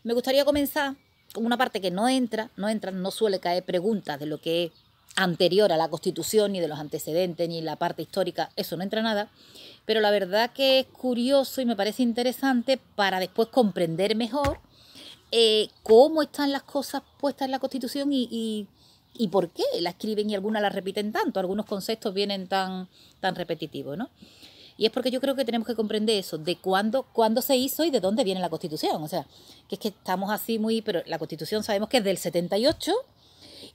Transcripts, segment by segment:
Me gustaría comenzar con una parte que no suele caer preguntas de lo que es anterior a la Constitución, ni de los antecedentes, ni la parte histórica, eso no entra nada, pero la verdad que es curioso y me parece interesante para después comprender mejor cómo están las cosas puestas en la Constitución y por qué la escriben y algunas la repiten tanto, algunos conceptos vienen tan repetitivos, ¿no? Y es porque yo creo que tenemos que comprender eso, de cuándo se hizo y de dónde viene la Constitución. O sea, que es que estamos así pero la Constitución sabemos que es del 78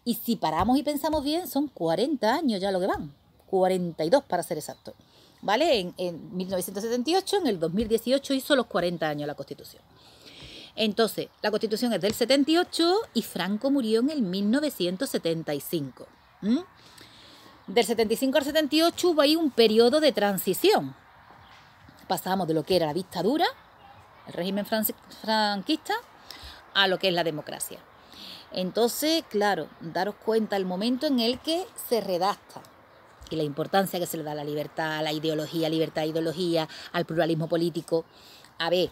y si paramos y pensamos bien, son 40 años ya lo que van, 42 para ser exacto, ¿vale? En 1978, en el 2018 hizo los 40 años la Constitución. Entonces, la Constitución es del 78 y Franco murió en el 1975. Del 75 al 78 hubo ahí un periodo de transición. Pasamos de lo que era la dictadura, el régimen franquista, a lo que es la democracia. Entonces, claro, daros cuenta el momento en el que se redacta y la importancia que se le da a la libertad, a la ideología, libertad de ideología, al pluralismo político. A ver,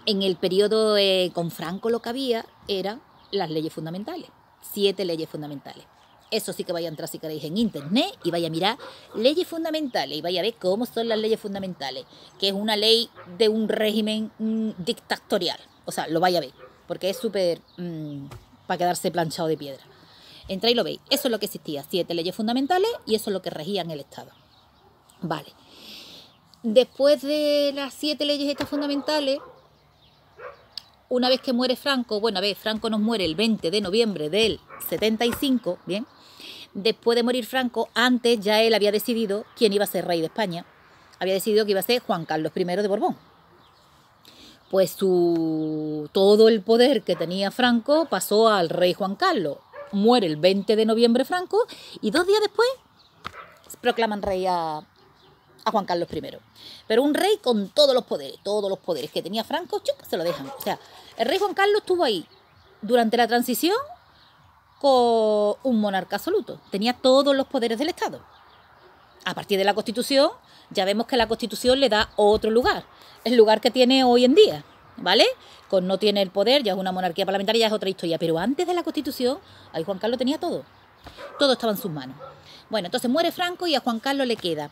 en el periodo con Franco lo que había eran las leyes fundamentales, 7 leyes fundamentales. Eso sí que vaya a entrar si queréis en internet y vaya a mirar leyes fundamentales y vaya a ver cómo son las leyes fundamentales, que es una ley de un régimen dictatorial. O sea, lo vaya a ver, porque es súper para quedarse planchado de piedra. Entra y lo veis. Eso es lo que existía, 7 leyes fundamentales y eso es lo que regían el Estado. Vale. Después de las 7 leyes estas fundamentales, una vez que muere Franco, bueno, a ver, Franco nos muere el 20 de noviembre del 75, ¿bien? Después de morir Franco, antes ya él había decidido quién iba a ser rey de España. Había decidido que iba a ser Juan Carlos I de Borbón. Pues todo el poder que tenía Franco pasó al rey Juan Carlos. Muere el 20 de noviembre Franco y 2 días después proclaman rey a Juan Carlos I. Pero un rey con todos los poderes que tenía Franco, se lo dejan. O sea, el rey Juan Carlos estuvo ahí durante la transición con un monarca absoluto. Tenía todos los poderes del Estado. A partir de la Constitución, ya vemos que la Constitución le da otro lugar. El lugar que tiene hoy en día, ¿vale? Con no tiene el poder, ya es una monarquía parlamentaria, ya es otra historia. Pero antes de la Constitución, ahí Juan Carlos tenía todo. Todo estaba en sus manos. Bueno, entonces muere Franco y a Juan Carlos le queda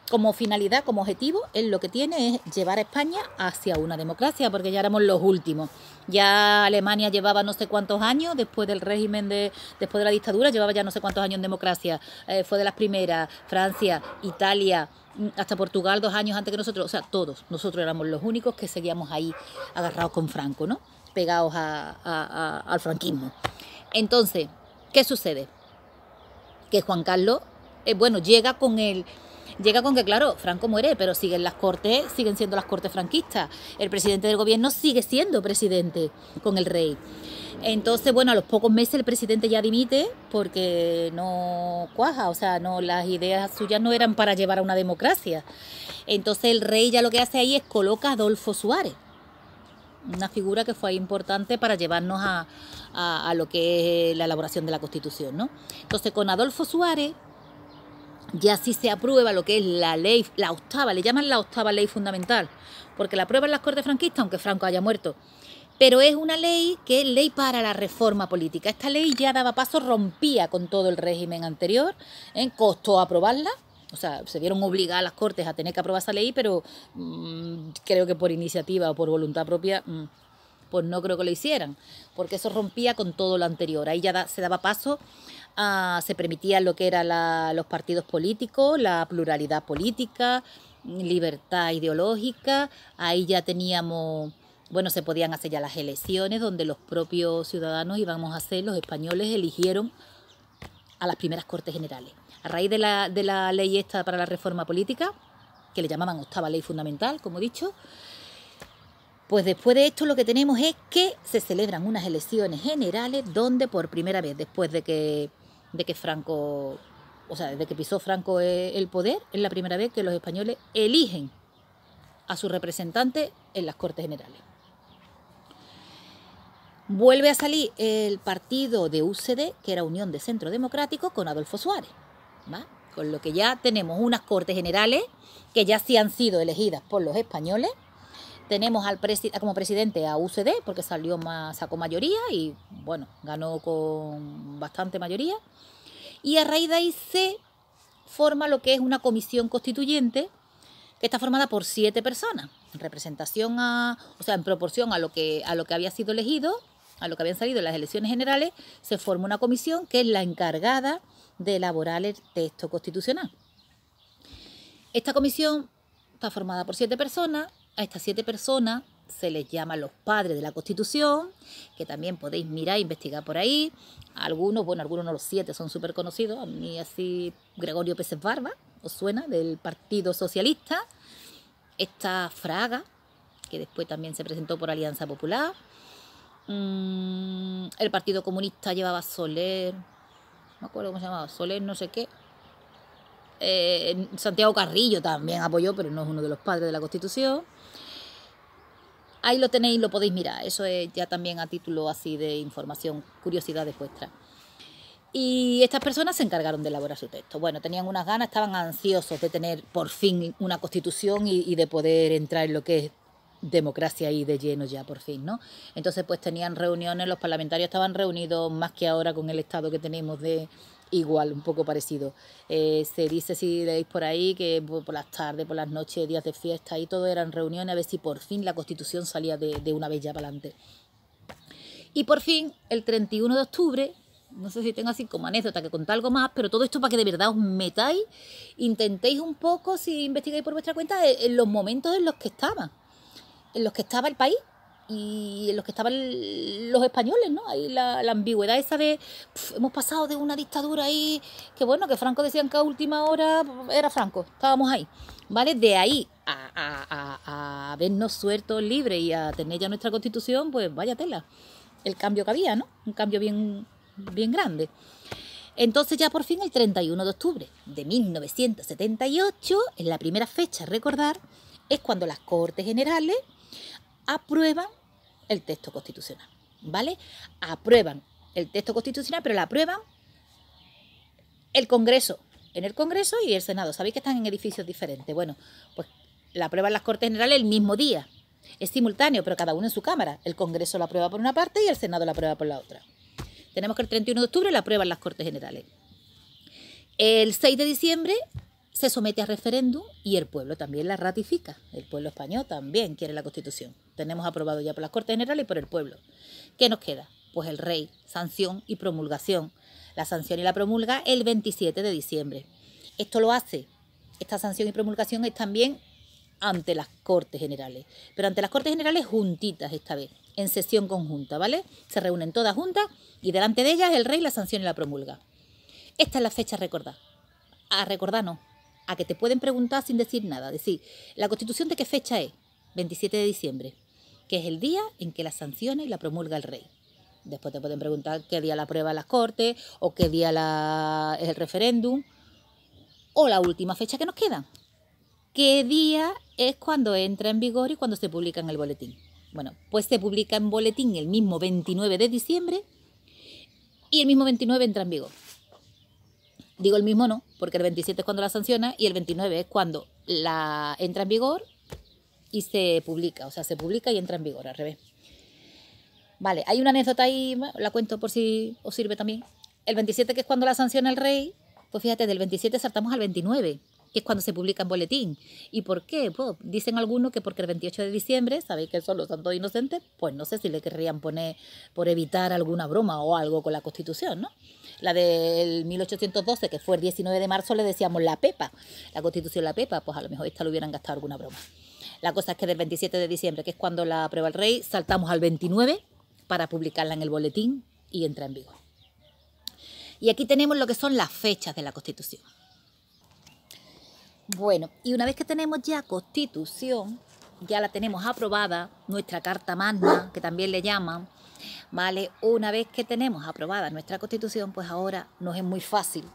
como finalidad, como objetivo, él lo que tiene es llevar a España hacia una democracia, porque ya éramos los últimos. Ya Alemania llevaba no sé cuántos años, después del régimen, después de la dictadura, llevaba ya no sé cuántos años en democracia, fue de las primeras, Francia, Italia, hasta Portugal 2 años antes que nosotros, o sea, todos, nosotros éramos los únicos que seguíamos ahí agarrados con Franco, ¿no? Pegados al franquismo. Entonces, ¿qué sucede? Que Juan Carlos llega con que, claro, Franco muere, pero siguen siendo las cortes franquistas. El presidente del gobierno sigue siendo presidente con el rey. Entonces, bueno, a los pocos meses el presidente ya dimite porque no cuaja, o sea, las ideas suyas no eran para llevar a una democracia. Entonces el rey ya lo que hace ahí es coloca a Adolfo Suárez, una figura que fue importante para llevarnos a lo que es la elaboración de la Constitución, ¿no? Entonces, con Adolfo Suárez ya sí se aprueba lo que es la ley, la octava, le llaman la octava ley fundamental, porque la aprueban las Cortes franquistas, aunque Franco haya muerto. Pero es una ley que es ley para la reforma política. Esta ley ya daba paso, rompía con todo el régimen anterior, costó aprobarla. O sea, se vieron obligadas las Cortes a tener que aprobar esa ley, pero creo que por iniciativa o por voluntad propia, pues no creo que lo hicieran, porque eso rompía con todo lo anterior. Ahí ya se daba paso, se permitía lo que eran los partidos políticos, la pluralidad política, libertad ideológica. Ahí ya teníamos, bueno, se podían hacer ya las elecciones donde los propios ciudadanos íbamos a hacer, los españoles eligieron a las primeras Cortes Generales. A raíz de la ley esta para la reforma política, que le llamaban octava ley fundamental, como he dicho, pues después de esto lo que tenemos es que se celebran unas elecciones generales donde por primera vez, después de que Franco, o sea, desde que pisó Franco el poder, es la primera vez que los españoles eligen a sus representantes en las Cortes Generales. Vuelve a salir el partido de UCD, que era Unión de Centro Democrático, con Adolfo Suárez, ¿va? Con lo que ya tenemos unas Cortes Generales que ya sí han sido elegidas por los españoles, Tenemos como presidente a UCD, porque sacó mayoría y, bueno, ganó con bastante mayoría. Y a raíz de ahí se forma lo que es una comisión constituyente, que está formada por 7 personas, en representación en proporción a lo que había sido elegido, a lo que habían salido en las elecciones generales. Se forma una comisión que es la encargada de elaborar el texto constitucional. Esta comisión está formada por 7 personas. A estas 7 personas se les llama los padres de la Constitución, que también podéis mirar e investigar por ahí. Algunos no, los 7 son súper conocidos. A mí así, Gregorio Pérez Barba, ¿os suena? Del Partido Socialista. Está Fraga, que después también se presentó por Alianza Popular. El Partido Comunista llevaba Soler, no me acuerdo cómo se llamaba, Soler no sé qué. Santiago Carrillo también apoyó, pero no es uno de los padres de la Constitución. Ahí lo tenéis, lo podéis mirar. Eso es ya también a título así de información, curiosidades vuestras. Y estas personas se encargaron de elaborar su texto. Bueno, tenían unas ganas, estaban ansiosos de tener por fin una Constitución y de poder entrar en lo que es democracia y de lleno ya por fin, ¿no? Entonces pues tenían reuniones, los parlamentarios estaban reunidos más que ahora con el estado que tenemos de igual, un poco parecido. Se dice, si leéis por ahí, que por las tardes, por las noches, días de fiesta y todo eran reuniones a ver si por fin la Constitución salía de una vez ya para adelante. Y por fin, el 31 de octubre, no sé si tengo así como anécdota que contar algo más, pero todo esto para que de verdad os metáis, intentéis un poco, si investigáis por vuestra cuenta, en los momentos en los que estaba el país y en los que estaban los españoles, ¿no? Ahí la ambigüedad esa de hemos pasado de una dictadura ahí, que bueno, que Franco decían que a última hora era Franco, estábamos ahí, ¿vale? De ahí a vernos sueltos, libres y a tener ya nuestra Constitución, pues vaya tela, el cambio que había, ¿no? Un cambio bien grande. Entonces ya por fin el 31 de octubre de 1978, en la primera fecha a recordar, es cuando las Cortes Generales aprueban el texto constitucional, ¿vale? Aprueban el texto constitucional, pero la aprueban el Congreso, en el Congreso y el Senado. Sabéis que están en edificios diferentes. Bueno, pues la aprueban las Cortes Generales el mismo día. Es simultáneo, pero cada uno en su cámara. El Congreso la aprueba por una parte y el Senado la aprueba por la otra. Tenemos que el 31 de octubre la aprueban las Cortes Generales. El 6 de diciembre se somete a referéndum y el pueblo también la ratifica. El pueblo español también quiere la Constitución. Tenemos aprobado ya por las Cortes Generales y por el pueblo. ¿Qué nos queda? Pues el rey, sanción y promulgación. La sanción y la promulga el 27 de diciembre. Esto lo hace, esta sanción y promulgación es también ante las Cortes Generales. Pero ante las Cortes Generales juntitas esta vez, en sesión conjunta, ¿vale? Se reúnen todas juntas y delante de ellas el rey la sanciona y la promulga. Esta es la fecha a recordar. A recordar no, a que te pueden preguntar sin decir nada. Decir, ¿la Constitución de qué fecha es? 27 de diciembre, que es el día en que la sanciona y la promulga el rey. Después te pueden preguntar qué día la aprueba las Cortes o qué día es el referéndum. O la última fecha que nos queda. ¿Qué día es cuando entra en vigor y cuando se publica en el boletín? Bueno, pues se publica en boletín el mismo 29 de diciembre y el mismo 29 entra en vigor. Digo el mismo no, porque el 27 es cuando la sanciona y el 29 es cuando la entra en vigor y se publica. O sea, se publica y entra en vigor, al revés. Vale, hay una anécdota ahí, la cuento por si os sirve también. El 27, que es cuando la sanciona el rey, pues fíjate, del 27 saltamos al 29, que es cuando se publica en boletín. ¿Y por qué? Pues dicen algunos que porque el 28 de diciembre, sabéis que son los santos inocentes, pues no sé si le querrían poner por evitar alguna broma o algo con la Constitución, ¿no? La del 1812, que fue el 19 de marzo, le decíamos la Pepa, la Constitución la Pepa, pues a lo mejor esta le hubieran gastado alguna broma. La cosa es que del 27 de diciembre, que es cuando la aprueba el rey, saltamos al 29 para publicarla en el boletín y entra en vigor. Y aquí tenemos lo que son las fechas de la Constitución. Bueno, y una vez que tenemos ya Constitución, ya la tenemos aprobada, nuestra Carta Magna, que también le llaman, ¿vale? Una vez que tenemos aprobada nuestra Constitución, pues ahora nos es muy fácil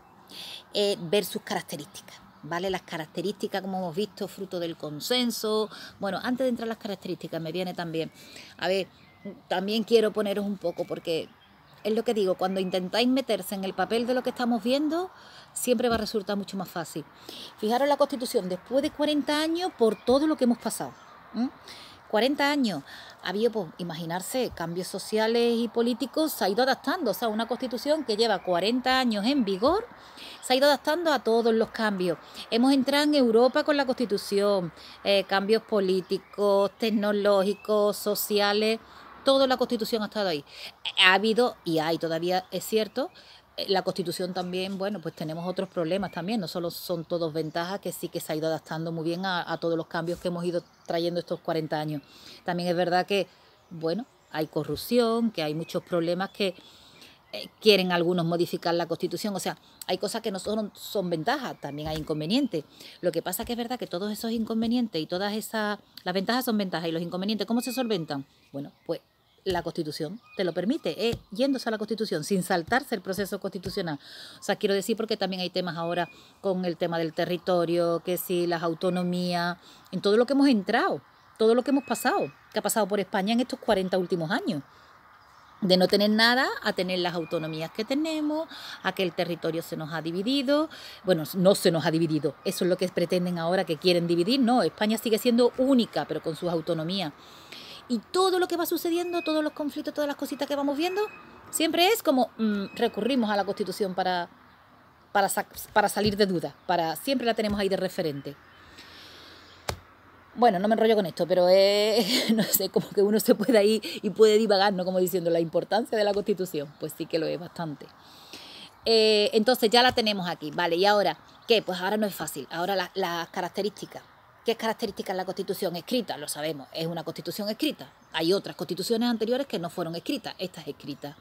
ver sus características, ¿vale? Las características, como hemos visto, fruto del consenso. Bueno, antes de entrar a las características, me viene también, a ver, también quiero poneros un poco, porque es lo que digo, cuando intentáis meterse en el papel de lo que estamos viendo, siempre va a resultar mucho más fácil. Fijaros la Constitución, después de 40 años, por todo lo que hemos pasado. 40 años. Ha habido, pues, imaginarse, cambios sociales y políticos, se ha ido adaptando. O sea, una constitución que lleva 40 años en vigor, se ha ido adaptando a todos los cambios. Hemos entrado en Europa con la constitución, cambios políticos, tecnológicos, sociales, toda la constitución ha estado ahí. Ha habido, y hay todavía, es cierto, la Constitución también, bueno, pues tenemos otros problemas también, no solo son todos ventajas, que sí que se ha ido adaptando muy bien a todos los cambios que hemos ido trayendo estos 40 años. También es verdad que, bueno, hay corrupción, que hay muchos problemas que quieren algunos modificar la Constitución, o sea, hay cosas que no son ventajas, también hay inconvenientes. Lo que pasa que es verdad que todos esos inconvenientes y todas esas, las ventajas son ventajas y los inconvenientes, ¿cómo se solventan? Bueno, pues la Constitución te lo permite, yéndose a la Constitución, sin saltarse el proceso constitucional. O sea, quiero decir, porque también hay temas ahora con el tema del territorio, que si las autonomías, en todo lo que hemos entrado, todo lo que hemos pasado, que ha pasado por España en estos 40 últimos años. De no tener nada a tener las autonomías que tenemos, a que el territorio se nos ha dividido. Bueno, no se nos ha dividido, eso es lo que pretenden ahora, que quieren dividir. No, España sigue siendo única, pero con sus autonomías. Y todo lo que va sucediendo, todos los conflictos, todas las cositas que vamos viendo, siempre es como recurrimos a la Constitución para salir de dudas, siempre la tenemos ahí de referente. Bueno, no me enrollo con esto, pero no sé, como que uno se puede ir y puede divagar, ¿no? Como diciendo la importancia de la Constitución, pues sí que lo es bastante. Entonces ya la tenemos aquí, ¿vale? ¿Y ahora qué? Pues ahora no es fácil, ahora las características. ¿Qué características la Constitución escrita? Lo sabemos, es una Constitución escrita. Hay otras constituciones anteriores que no fueron escritas, esta es escrita.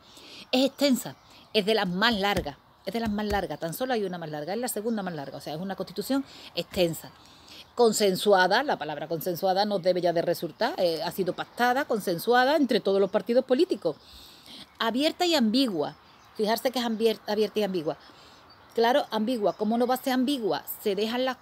Es extensa, es de las más largas, tan solo hay una más larga, es la segunda más larga, o sea, es una Constitución extensa. Consensuada, la palabra consensuada nos debe ya de resultar, ha sido pactada, consensuada entre todos los partidos políticos. Abierta y ambigua, fijarse que es abierta y ambigua. Claro, ambigua, ¿cómo no va a ser ambigua? Se dejan las